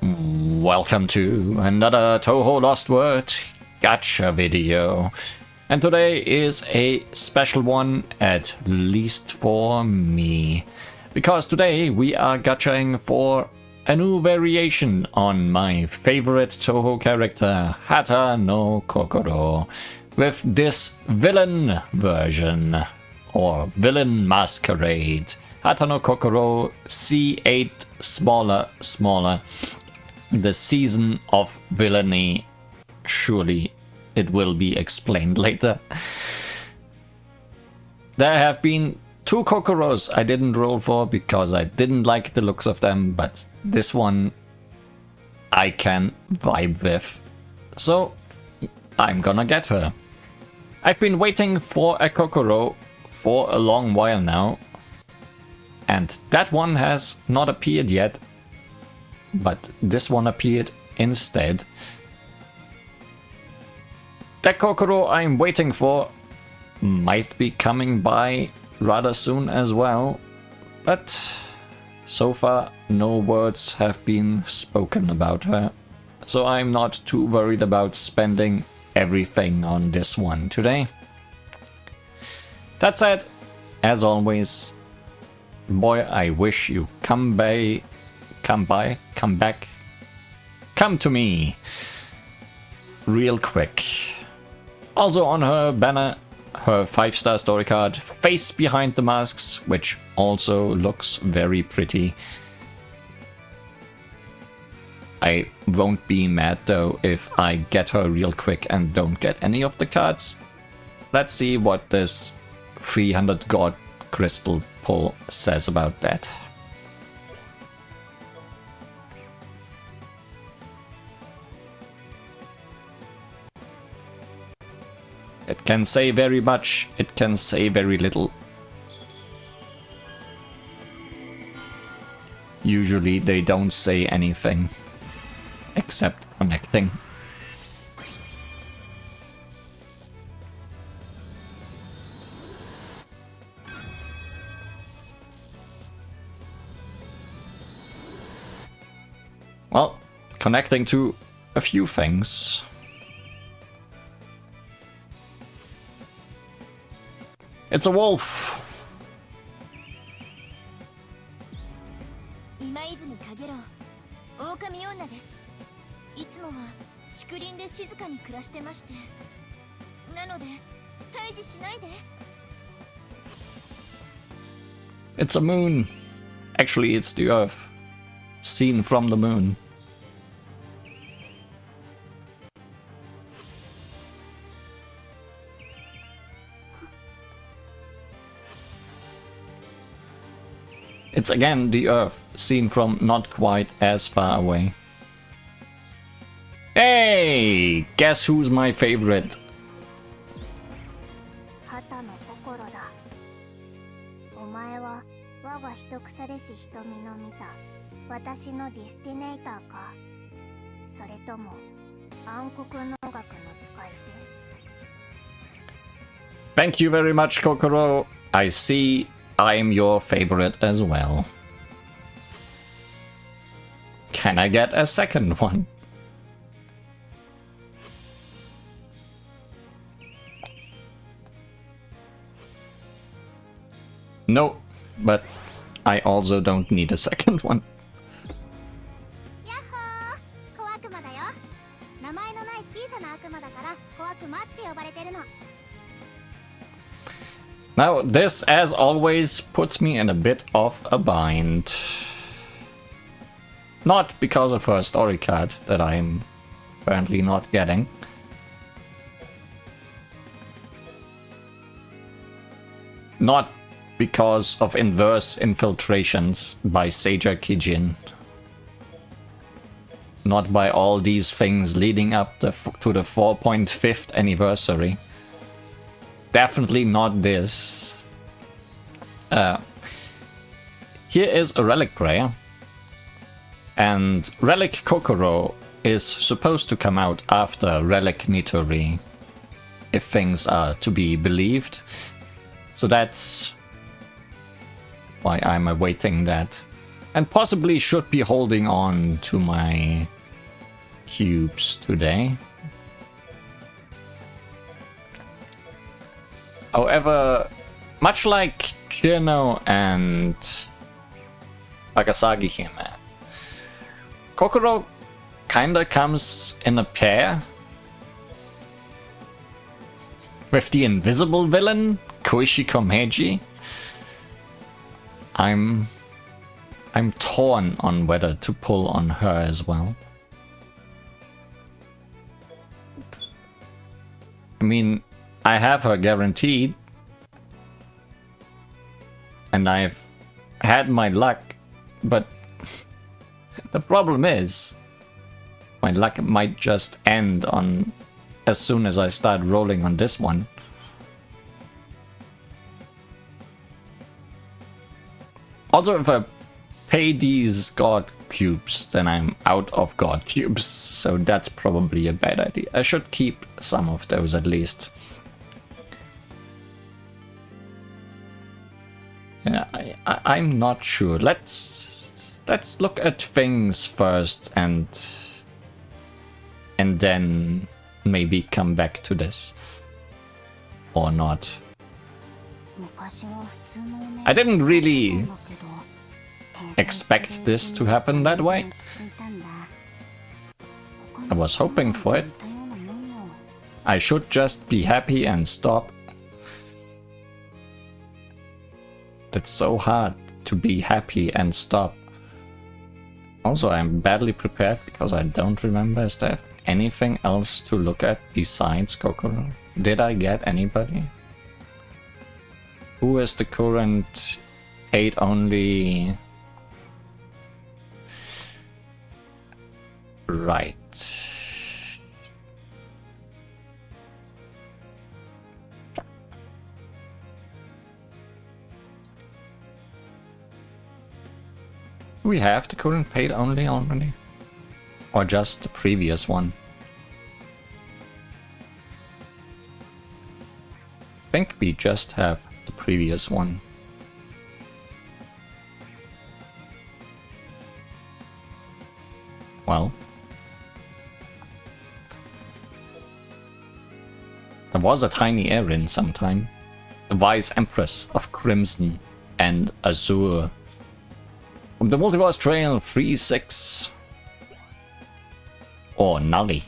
Welcome to another Touhou LostWord Gacha video. And today is a special one, at least for me. Because today we are gachaing for a new variation on my favorite Touhou character, Hata no Kokoro, with this villain version, or villain masquerade. Hata no Kokoro C8 smaller. The season of villainy. Surely it will be explained later. There have been two Kokoros I didn't roll for because I didn't like the looks of them, but this one I can vibe with. So I'm gonna get her. I've been waiting for a Kokoro for a long while now, and that one has not appeared yet, but this one appeared instead. That Kokoro I'm waiting for might be coming by rather soon as well, but so far no words have been spoken about her, so I'm not too worried about spending everything on this one today. That said, as always, boy, I wish you come back, come to me real quick. Also on her banner, her 5-star story card, Face Behind the Masks, which also looks very pretty. I won't be mad though if I get her real quick and don't get any of the cards. Let's see what this 300 God crystal pull says about that. It can say very much, it can say very little. Usually they don't say anything, except connecting. Well, connecting to a few things. It's a wolf! It's a moon! Actually, it's the Earth, seen from the moon. It's again the Earth, seen from not quite as far away. Hey! Guess who's my favorite? Hata no Kokoro da. Omae wa waga hitokusaresi hitomi no mita watashi no destinator ka? Soretomo ankoku no gaku no tsukai de? Thank you very much, Kokoro. I see I'm your favorite as well. Can I get a second one? No, but I also don't need a second one. Yahoo! Koakuma da yo. Namae no nai chiisa na akuma da kara Koakuma tte yobareteru no. Now, this, as always, puts me in a bit of a bind. Not because of her story card that I'm apparently not getting. Not because of inverse infiltrations by Seija Kijin. Not by all these things leading up to the 4.5th anniversary. Definitely not this. Here is a relic prayer, and Relic Kokoro is supposed to come out after Relic Nitori, if things are to be believed. So that's why I'm awaiting that. And possibly should be holding on to my cubes today. However, much like Chino and Akasagi Hime, Kokoro kinda comes in a pair with the invisible villain, Koishiko Meiji. I'm torn on whether to pull on her as well. I mean, I have her guaranteed, and I've had my luck, but the problem is my luck might just end on as soon as I start rolling on this one. Also, if I pay these god cubes, then I'm out of god cubes, so that's probably a bad idea. I should keep some of those at least. Yeah, I'm not sure. Let's look at things first and then maybe come back to this. Or not. I didn't really expect this to happen that way. I was hoping for it. I should just be happy and stop. It's so hard to be happy and stop. Also, I'm badly prepared because I don't remember is there anything else to look at besides Kokoro. Did I get anybody? Who is the current paid only? Right. Do we have the current paid only already? Or just the previous one? I think we just have the previous one. Well. There was a tiny Erin sometime. The Vice Empress of Crimson and Azure. From the Multiverse Trail 3-6. Or Nully.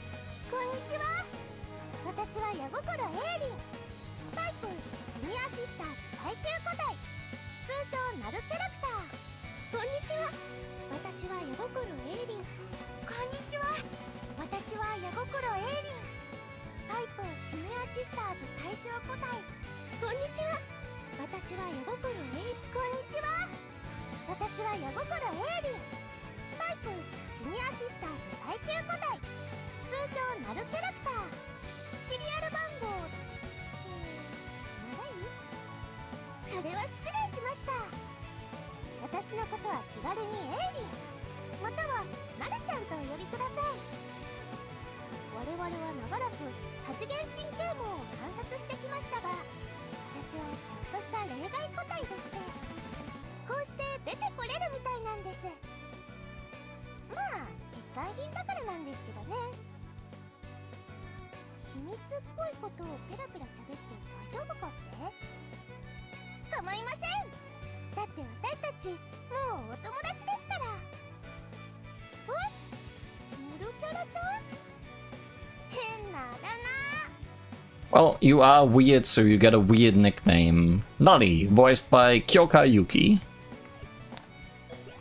Well, you are weird, so you get a weird nickname. Nully, voiced by Kyoka Yuki.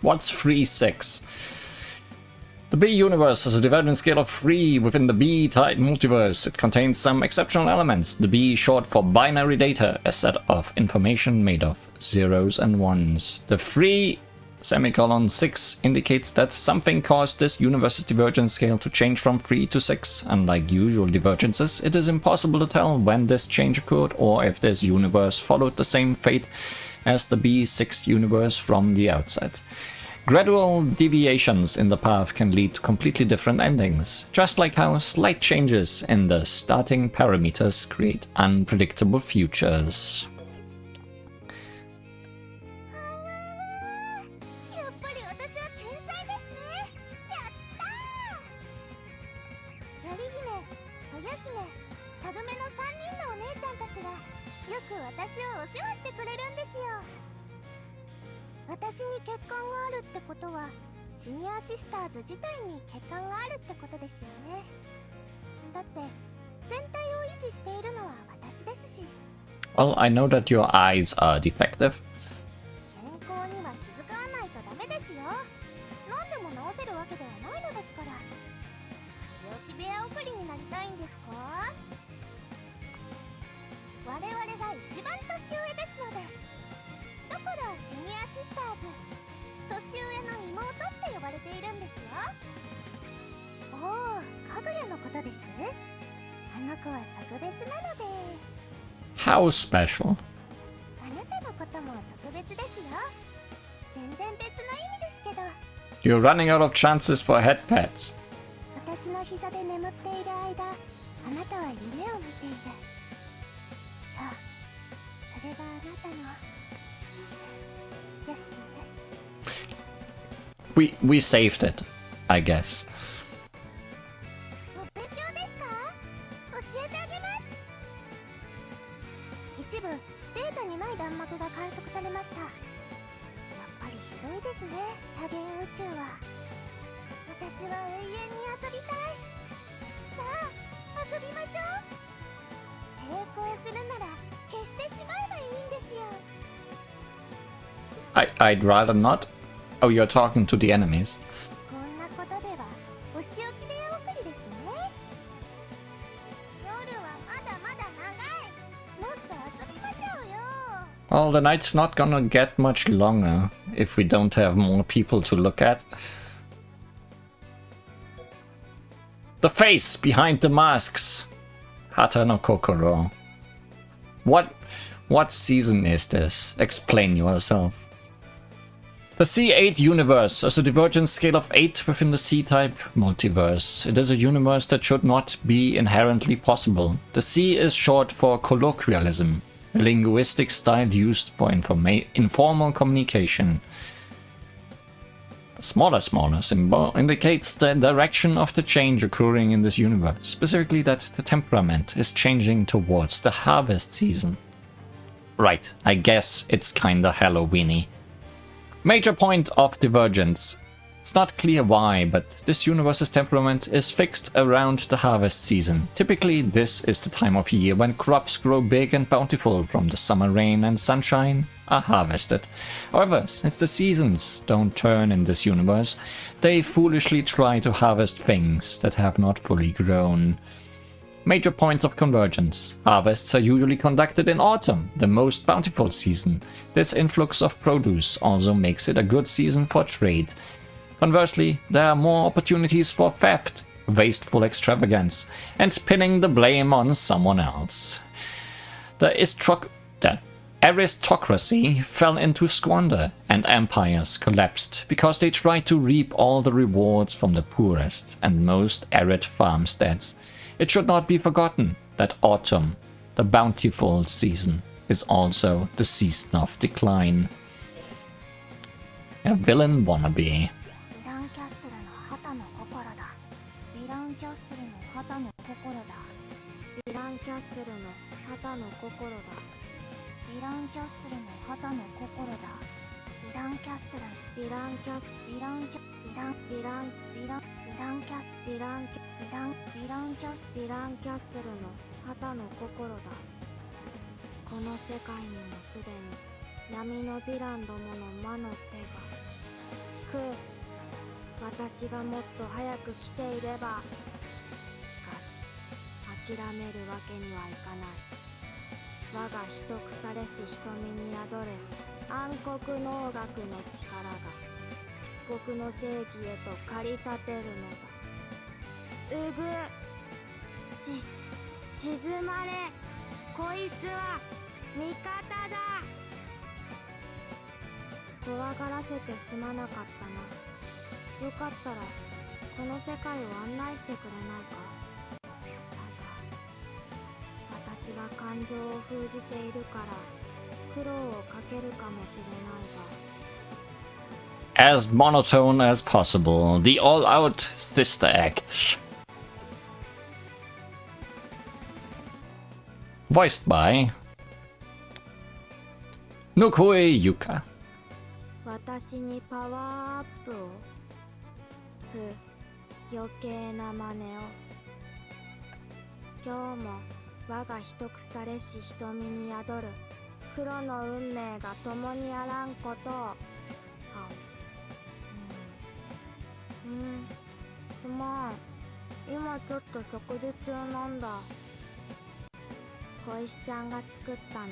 What's 3-6? The B universe has a divergent scale of 3 within the B-type multiverse. It contains some exceptional elements. The B, short for binary data, a set of information made of zeros and ones. The 3:6 indicates that something caused this universe's divergence scale to change from 3 to 6. Unlike usual divergences, it is impossible to tell when this change occurred or if this universe followed the same fate as the B6 universe from the outset. Gradual deviations in the path can lead to completely different endings, just like how slight changes in the starting parameters create unpredictable futures. よく私をお世話してくれるんですよ。私に血管があるってことはシニアシスターズ自体に血管があるってことですよね。だって全体を維持しているのは私ですし。 Well, I know that your eyes are defective. 健康には気遣わないとダメですよ。何でも治せるわけではないのですから。強気部屋送りになりたいんですか？我々が一番年上ですので。だからシニアシスターズ、年上の妹って呼ばれているんですよ。おお、かぐやのことです。あの子は特別なので。 How special? あなたのことも特別ですよ。全然別の意味ですけど。 You're running out of chances for head pats. 私の膝で眠っている間、あなたは夢を見ている。そう、それがあなたの。Yes, yes. We saved it, I guess. お勉強ですか？教えてあげます。一部データにない弾幕が観測されました。やっぱり広いですね、多元宇宙は。私は永遠に遊びたい。さあ遊びましょう。抵抗するなら消してしまえばいいんですよ。I'd rather not. Oh, you're talking to the enemies. こんなことではお仕置き部屋送りですね。夜はまだまだ長い。もっと遊びましょうよ。 Well, the night's not gonna get much longer if we don't have more people to look at. The face behind the masks. Hata no Kokoro. What season is this? Explain yourself. The C8 universe is a divergence scale of 8 within the C-type multiverse. It is a universe that should not be inherently possible. The C is short for colloquialism, a linguistic style used for informal communication. A smaller symbol indicates the direction of the change occurring in this universe, specifically that the temperament is changing towards the harvest season. Right, I guess it's kinda Halloween-y. Major point of divergence. It's not clear why, but this universe's temperament is fixed around the harvest season. Typically, this is the time of year when crops grow big and bountiful from the summer rain and sunshine are harvested. However, since the seasons don't turn in this universe, they foolishly try to harvest things that have not fully grown. Major points of convergence. Harvests are usually conducted in autumn, the most bountiful season. This influx of produce also makes it a good season for trade. Conversely, there are more opportunities for theft, wasteful extravagance, and pinning the blame on someone else. The aristocracy fell into squander, and empires collapsed because they tried to reap all the rewards from the poorest and most arid farmsteads. It should not be forgotten that autumn, the bountiful season, is also the season of decline. A villain wannabe. ヴィランキャッスルの旗の心だ。ヴィランキャッスルの旗の心だ。ヴィランキャッスルの旗の心だ。ヴィランキャッスル、ヴィランキャッ、ヴィラン、ヴィラン、ヴィラン、ヴィランキャッ、ヴィラン、ヴィラン、ヴィランキャッ、ヴィランキャッスルの旗の心だ。この世界にもすでに闇のヴィランどもの魔の手が。私がもっと早く来ていれば。しかし諦めるわけにはいかない。我が秘匿されし瞳に宿る暗黒能楽の力が漆黒の正義へと駆り立てるのだ。沈まれ、こいつは味方だ。怖がらせてすまなかったな。よかったらこの世界を案内してくれないか。私は感情を封じているから苦労をかけるかもしれないが。 As monotone as possible, the all-out sister act. voiced by Nokoe Yuka. 私にパワーアップを余計な真似を今日も我が一腐れし瞳に宿る黒の運命が共にあらんことをすまん今ちょっと食事中なんだ小石ちゃんが作ったの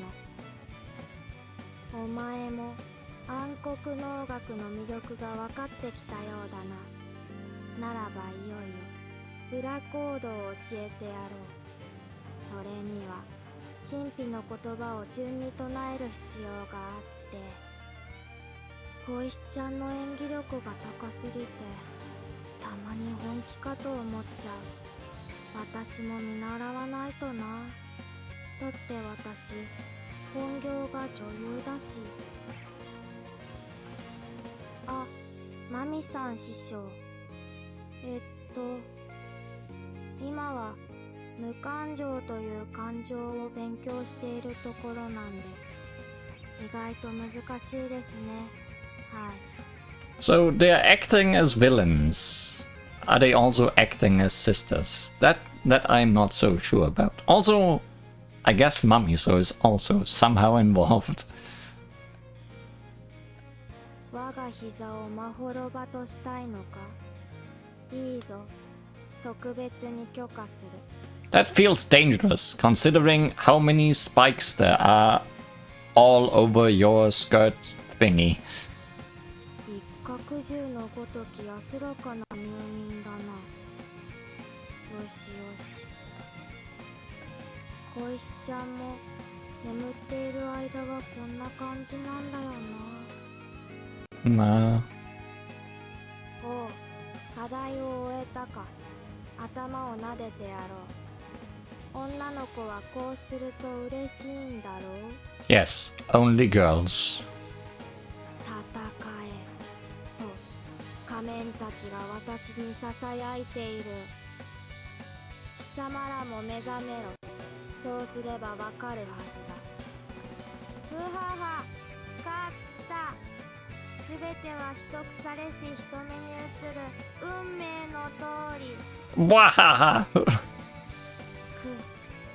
お前も暗黒能楽の魅力が分かってきたようだなならばいよいよ裏コードを教えてやろうそれには神秘の言葉を順に唱える必要があって小石ちゃんの演技力が高すぎてたまに本気かと思っちゃう私も見習わないとなだって私本業が女優だしあ、マミさん師匠今は無感情という感情を勉強しているところなんです意外と難しいですねはい So they are acting as villains. Are they also acting as sisters? That I'm not so sure about. Also, I guess Mamiso is also somehow involved. 我が膝をまほろばとしたいのかいいぞ特別に許可する That feels dangerous, considering how many spikes there are all over your skirt thingy. 一角獣のごとき安らかな入眠だなよしよし小石ちゃんも眠っている間はこんな感じなんだよな Nah. おう課題を終えたか頭を撫でてやろう女の子はこうすると嬉しいんだろう Yes, only girls. 戦えと仮面たちが私にささやいている貴様らも目覚めろそうすればわかるはずだふはは勝ったすべては一腐れし人目に映る運命の通り Wahaha!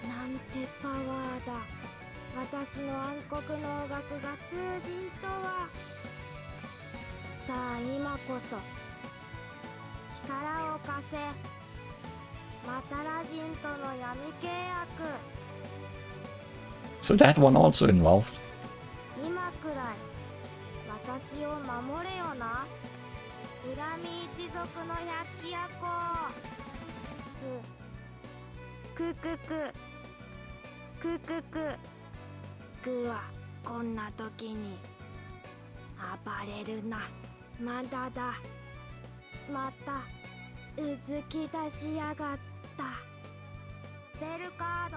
なんてパワーだ私の暗黒能楽が通じんとはさあ今こそ力を貸せマタラ人との闇契約 So that one also involved. 今くらい私を守れよな恨み一族の百鬼夜行くくはこんな時に暴れるなまだだまたうずき出しやがったスペルカード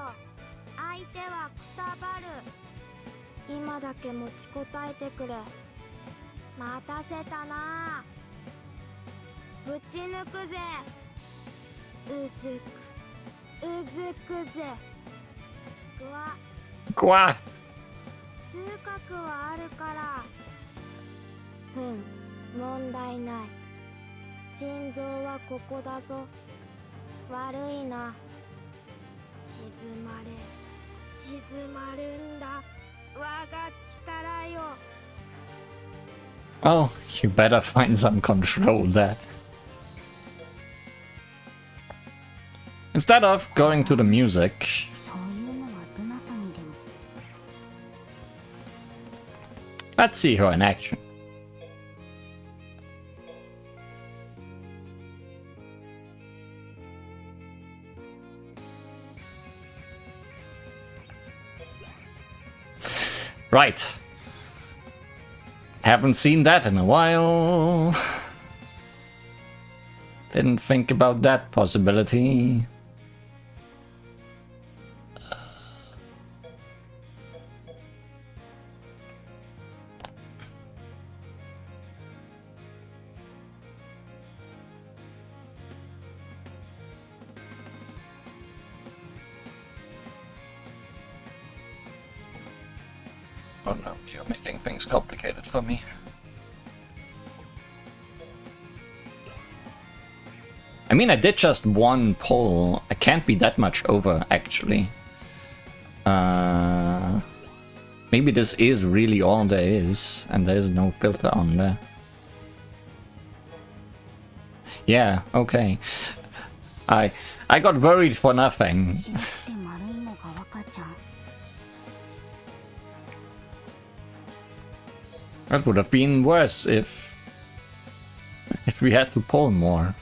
相手はくたばる今だけ持ちこたえてくれ待たせたなぶち抜くぜうずくぜGwa! 通覚はあるから問題ない心臓はここだぞ悪いな静まるんだ我が力よ Well, you better find some control there. Instead of going to the music, let's see her in action. Right. Haven't seen that in a while. Didn't think about that possibility. Oh no, you're making things complicated for me. I mean, I did just one poll. I can't be that much over, actually. Maybe this is really all there is, and there is no filter on there. Yeah, okay. I got worried for nothing. That would have been worse if we had to poll more.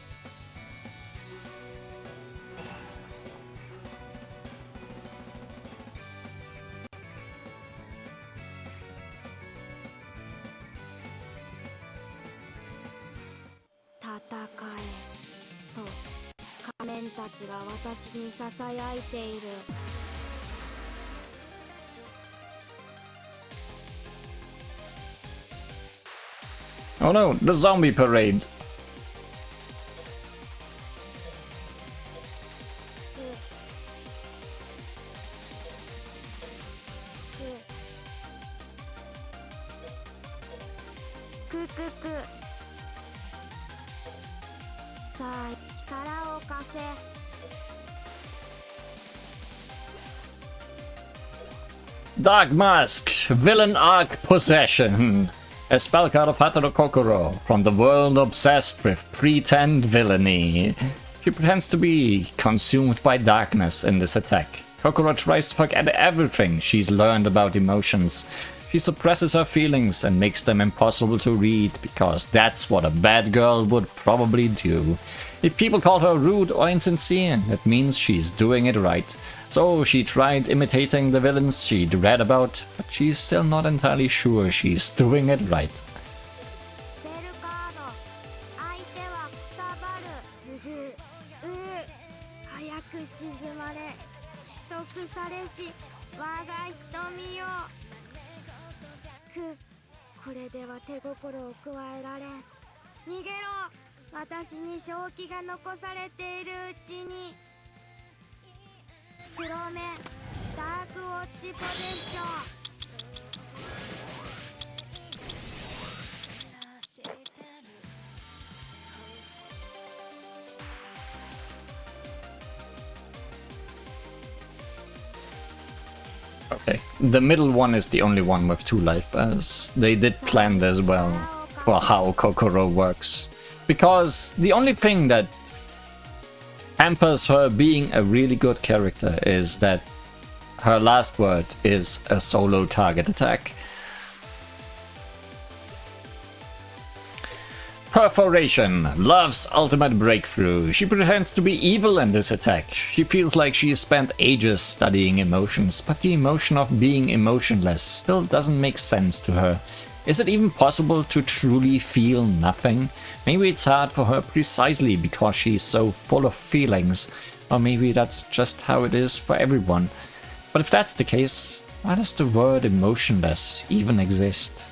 Oh no, the zombie parade. Dark Mask, Villain Arc Possession. A spell card of Hata Kokoro from the world obsessed with pretend villainy. She pretends to be consumed by darkness in this attack. Kokoro tries to forget everything she's learned about emotions. She suppresses her feelings and makes them impossible to read, because that's what a bad girl would probably do. If people call her rude or insincere, that means she's doing it right. So she tried imitating the villains she'd read about, but she's still not entirely sure she's doing it right. Okay, the middle one is the only one with 2 life bars. They did plan this well for how Kokoro works. Because the only thing that hampers her being a really good character is that her last word is a solo target attack. Perforation, Love's ultimate breakthrough. She pretends to be evil in this attack. She feels like she has spent ages studying emotions, but the emotion of being emotionless still doesn't make sense to her. Is it even possible to truly feel nothing? Maybe it's hard for her precisely because she's so full of feelings, or maybe that's just how it is for everyone. But if that's the case, why does the word emotionless even exist?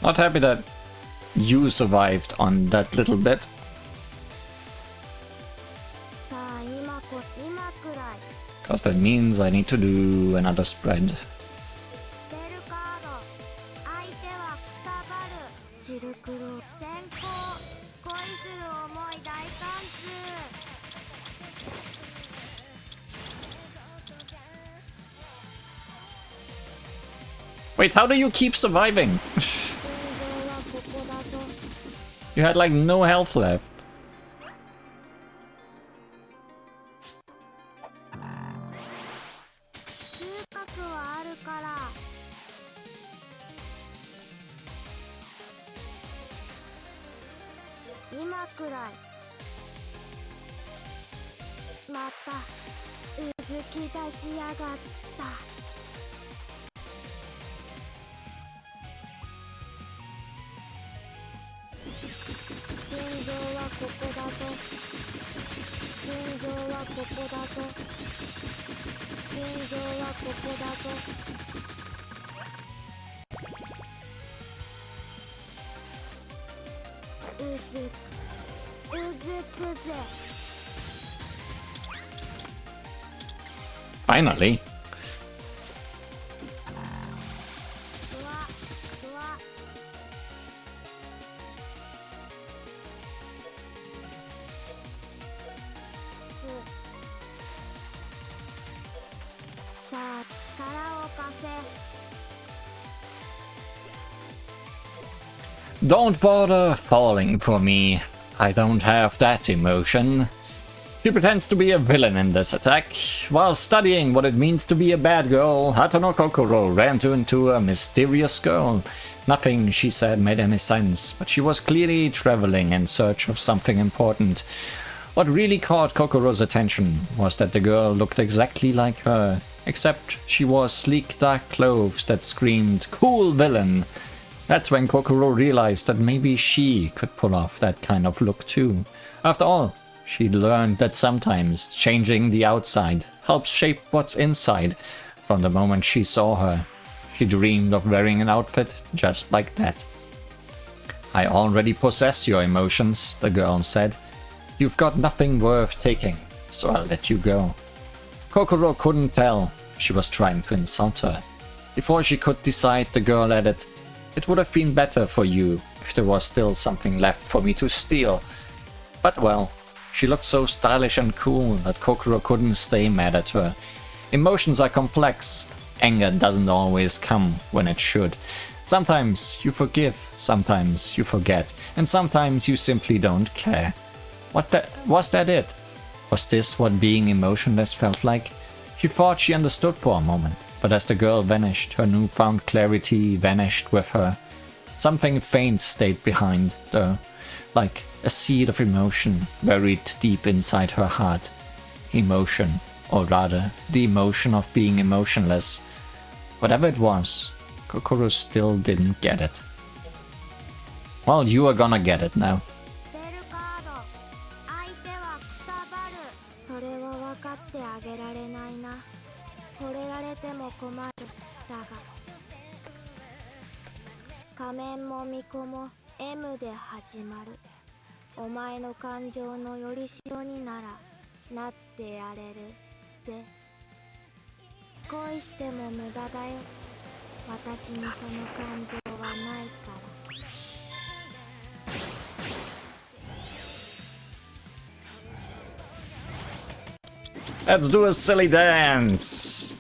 Not happy that you survived on that little bit. Because that means I need to do another spread. Wait, how do you keep surviving? You had like no health left. またうずき出しやがった。心臓はここだぞ。心臓はここだぞ。心臓はここだぞ。うずくぜ。Finally. ふわふわ。さあ力を貸せ。Don't bother falling for me. I don't have that emotion. She pretends to be a villain in this attack. While studying what it means to be a bad girl, Hata no Kokoro ran into a mysterious girl. Nothing she said made any sense, but she was clearly traveling in search of something important. What really caught Kokoro's attention was that the girl looked exactly like her, except she wore sleek dark clothes that screamed, "Cool villain!" That's when Kokoro realized that maybe she could pull off that kind of look too. After all, she'd learned that sometimes changing the outside helps shape what's inside. From the moment she saw her, she dreamed of wearing an outfit just like that. "I already possess your emotions," the girl said. "You've got nothing worth taking, so I'll let you go." Kokoro couldn't tell if she was trying to insult her. Before she could decide, the girl added, "It would have been better for you if there was still something left for me to steal." But well, she looked so stylish and cool that Kokoro couldn't stay mad at her. Emotions are complex. Anger doesn't always come when it should. Sometimes you forgive, sometimes you forget, and sometimes you simply don't care. Was that it? Was this what being emotionless felt like? She thought she understood for a moment, but as the girl vanished, her newfound clarity vanished with her. Something faint stayed behind, though, like a seed of emotion buried deep inside her heart. Emotion, or rather, the emotion of being emotionless. Whatever it was, Kokoro still didn't get it. Well, you are gonna get it now. それは分かってあげられないな。惚れられても困る。だが仮面も巫女も M で始まる。お前の感情のよりしろにならなってやれるぜ。恋しても無駄だよ。私にその感情はないから。Let's do a silly dance!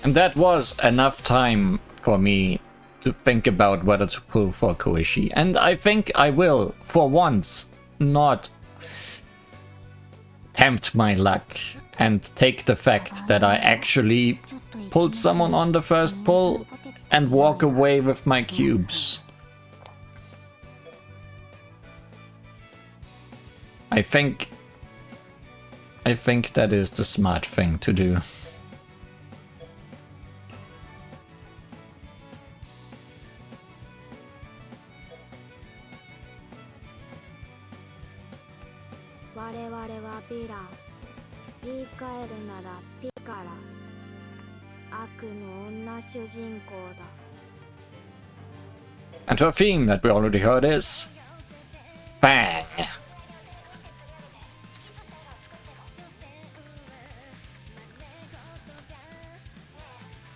And that was enough time for me to think about whether to pull for Koishi. And I think I will, for once, not tempt my luck and take the fact that I actually pulled someone on the first pull and walk away with my cubes. I think that is the smart thing to do. And her theme that we already heard is Bang.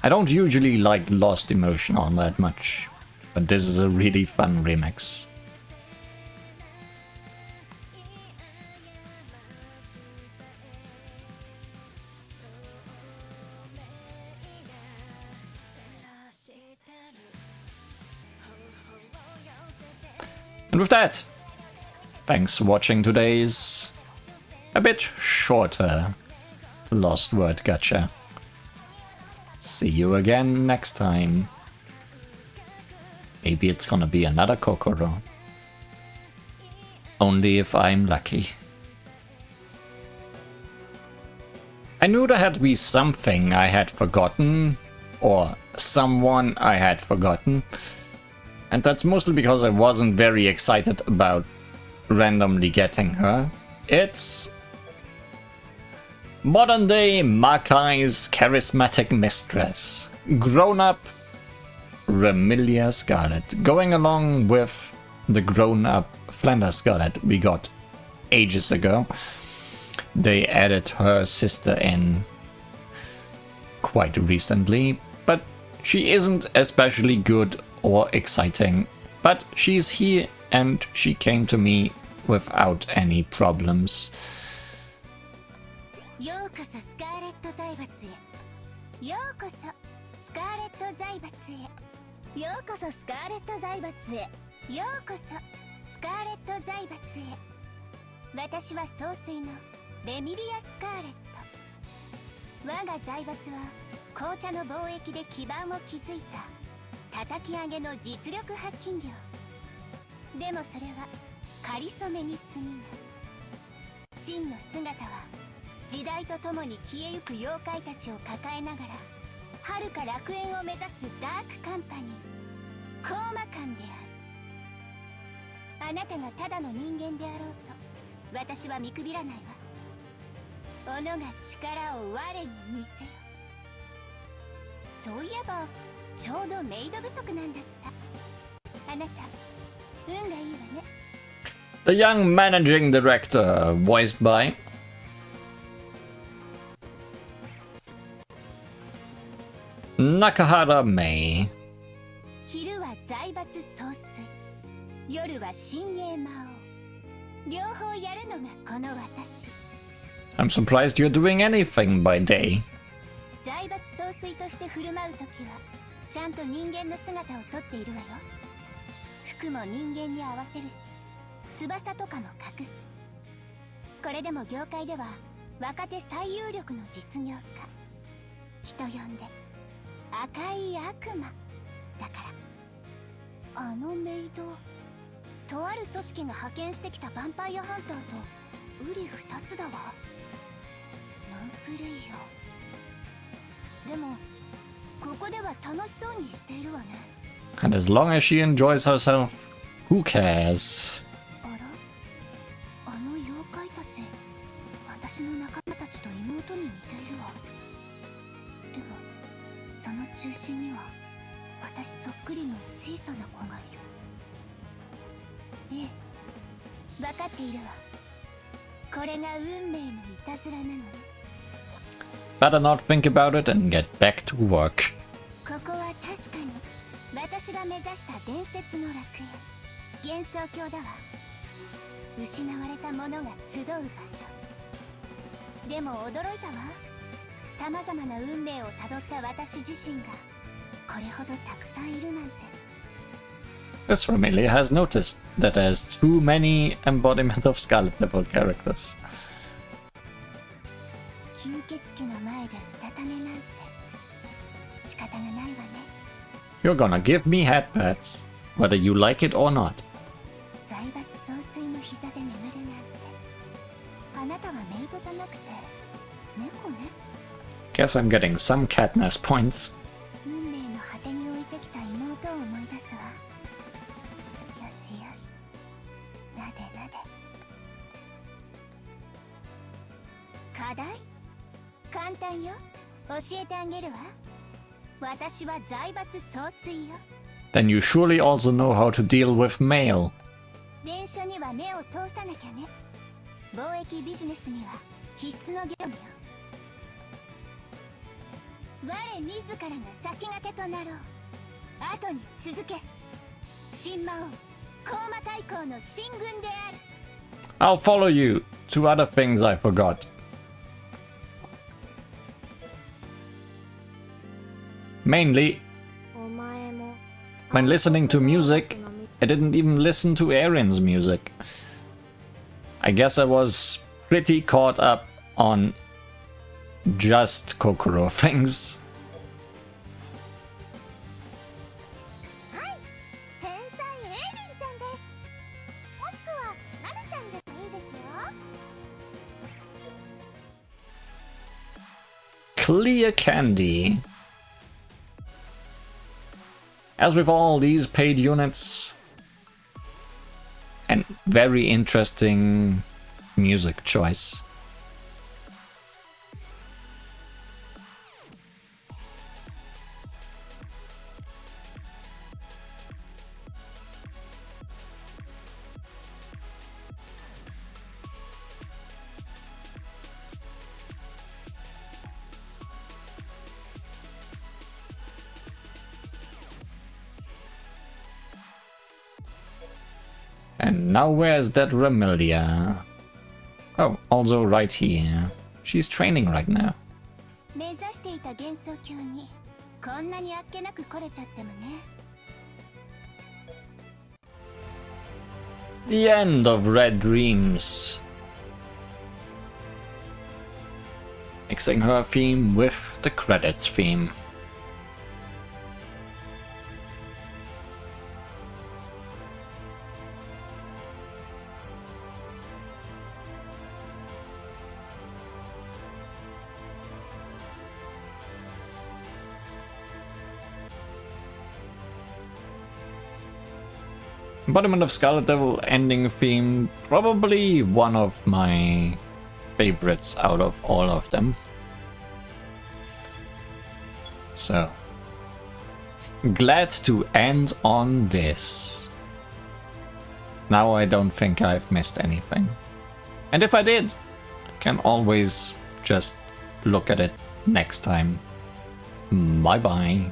I don't usually like Lost Emotion all that much, but this is a really fun remix. And with that, thanks for watching today's a bit shorter Lost Word Gacha. See you again next time. Maybe it's gonna be another Kokoro. Only if I'm lucky. I knew there had to be something I had forgotten, or someone I had forgotten. And that's mostly because I wasn't very excited about randomly getting her. It's modern day Makai's charismatic mistress. Grown up Remilia Scarlet. Going along with the grown up Flanders Scarlet we got ages ago. They added her sister in quite recently, but she isn't especially good or exciting. But she's here and she came to me without any problems. ようこそスカーレット財閥へ。ようこそスカーレット財閥へ。ようこそスカーレット財閥へ。ようこそスカーレット財閥へ。私は総帥のレミリア・スカーレット。我が財閥は紅茶の貿易で基盤を築いた叩き上げの実力発揮業。でもそれはかりそめに過ぎない。真の姿は時代とともに消えゆく妖怪たちを抱えながら遥か楽園を目指すダークカンパニーコーマ館である。あなたがただの人間であろうと私は見くびらないわ。己が力を我に見せよ。そういえばちょうどメイド不足なんだった。あなた運がいいわね。 The young managing director, voiced by Nakahara May. 昼は財閥総帥、夜は新鋭魔王。両方やるのがこの私。I'm surprised you're doing anything by day. 財閥総帥として振る舞うときはちゃんと人間の姿をとっているわよ。服も人間に合わせるし翼とかも隠す。これでも業界では若手最有力の実業家。人呼んで赤い悪魔だから。あのメイド、とある組織が派遣してきたヴァンパイアハンターと瓜二つだわ。ノンプレイヤーでもここでは楽しそうにしているわね。 And as long as she enjoys herself, who cares? あら、あの妖怪たち、私の仲間たちと妹に似ているわ。でもその中心には私そっくりの小さな子がいる。ええ、分かっているわ。これが運命のいたずらなのね。 Better not think about it and get back to work. ここは確かに私が目指した伝説の楽園、幻想郷だわ。失われた者が集う場所。でも驚いたわ。様々な運命をたどった私自身がこれほどたくさんいるなんて。 This Remilia has noticed that there's too many embodiment of Scarlet Devil characters. 吸血鬼の前でうたた寝なんて仕方がないわね。 You're gonna give me headpats, whether you like it or not. 財閥総帥の膝で眠るなんて。あなたはメイドじゃなくて猫ね。 Guess I'm getting some Katniss points. 運命の果てに置いてきた妹を思い出すわ。よしよし、なでなで。課題？簡単よ。教えてあげるわ。私は財閥総帥よ。 Then you surely also know how to deal with mail. 伝書には目を通さなきゃね。貿易ビジネスには必須の業務よ。我自らが先駆けとなろう。後に続け。新魔王コーマ大公の新軍である。 I'll follow you to other things I forgot. Mainly, when listening to music, I didn't even listen to Erin's music. I guess I was pretty caught up on just Kokoro things. はい、天才エイリンちゃんです。もしくはナルちゃんでもいいですよ。 Clear candy. As with all these paid units, and very interesting music choice. And now where's that Remilia? Oh, also right here. She's training right now. 目指していた幻想郷にこんなにあっけなく来れちゃってもね。 The end of Red Dreams. Mixing her theme with the credits theme. Embodiment of Scarlet Devil ending theme, probably one of my favorites out of all of them. So, glad to end on this. Now I don't think I've missed anything. And if I did, I can always just look at it next time. Bye bye.